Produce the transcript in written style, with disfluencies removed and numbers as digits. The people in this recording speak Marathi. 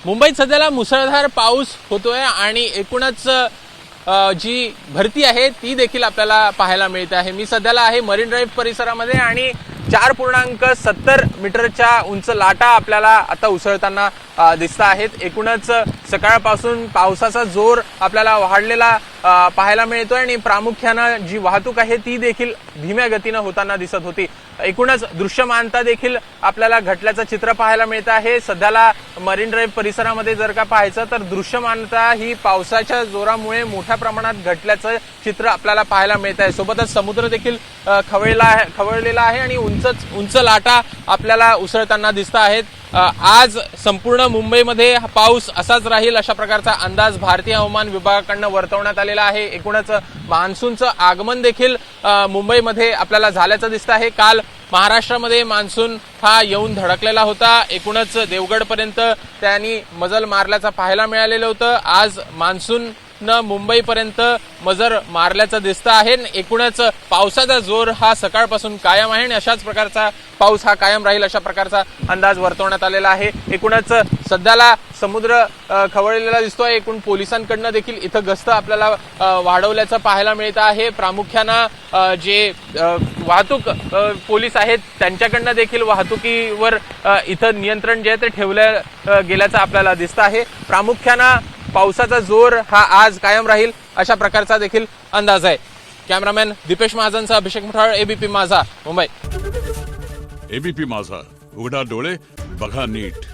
मुंबईत सध्याला मुसळधार पाऊस होतोय आणि एकूणच जी भरती आहे ती देखील आपल्याला पाहायला मिळते आहे। मी सध्याला आहे मरीन ड्राईव्ह परिसरामध्ये आणि 4.70 मीटरच्या उंच लाटा आपल्याला आता उसळताना दिसत आहेत। एकूणच सकाळपासून पावसाचा जोर आपल्याला वाढलेला पाहायला मिळतोय आणि प्रामुख्याने जी वाहतूक आहे ती देखील धीम्या गतीने होताना दिसत होती। एकूणच दृश्यमानता देखील आपल्याला घटल्याचं चित्र पाहायला मिळत आहे। सध्याला मरीन ड्राईव्ह परिसरामध्ये जर का पाहायचं तर दृश्यमानता ही पावसाच्या जोरामुळे मोठ्या प्रमाणात घटल्याचं चित्र आपल्याला पाहायला मिळत आहे। सोबतच समुद्र देखील खवळलेला आहे आणि उंच लाटा आपल्याला उसळताना दिसत आहेत। आज संपूर्ण मुंबईमध्ये पाऊस असाच राहील अशा प्रकारचा अंदाज भारतीय हवामान विभागाकडून वर्तवण्यात आलेला आहे। एकूणच मान्सूनचं आगमन देखील मुंबईमध्ये आपल्याला झाल्याचं दिसत आहे। काल महाराष्ट्रामध्ये मान्सून हा येऊन धडकलेला होता। एकूणच देवगड पर्यंत त्यांनी मजल मारल्याचं पाहायला मिळालेलं होतं। आज मान्सून मुंबईपर्यंत मजर मारल्याचं दिसतं आहे। एकूणच पावसाचा जोर हा सकाळपासून कायम आहे आणि अशाच प्रकारचा पाऊस हा कायम राहील अशा प्रकारचा अंदाज वर्तवण्यात आलेला आहे। एकूणच सध्याला समुद्र खवळलेला दिसतोय। एकूण पोलिसांकडून देखील इथं गस्त आपल्याला वाढवल्याचं पाहायला मिळत आहे। प्रामुख्याने जे वाहतूक पोलीस आहेत त्यांच्याकडून देखील वाहतुकीवर इथं नियंत्रण जे आहे ते ठेवलं गेल्याचं आपल्याला दिसतं आहे। प्रामुख्याने पावसाचा जोर हा आज कायम राहील अशा प्रकारचा देखील अंदाज आहे। कॅमेरामॅन दीपेश महाजनचा अभिषेक मुठाळ, एबीपी माझा, मुंबई। एबीपी माझा, उघडा डोळे बघा नीट।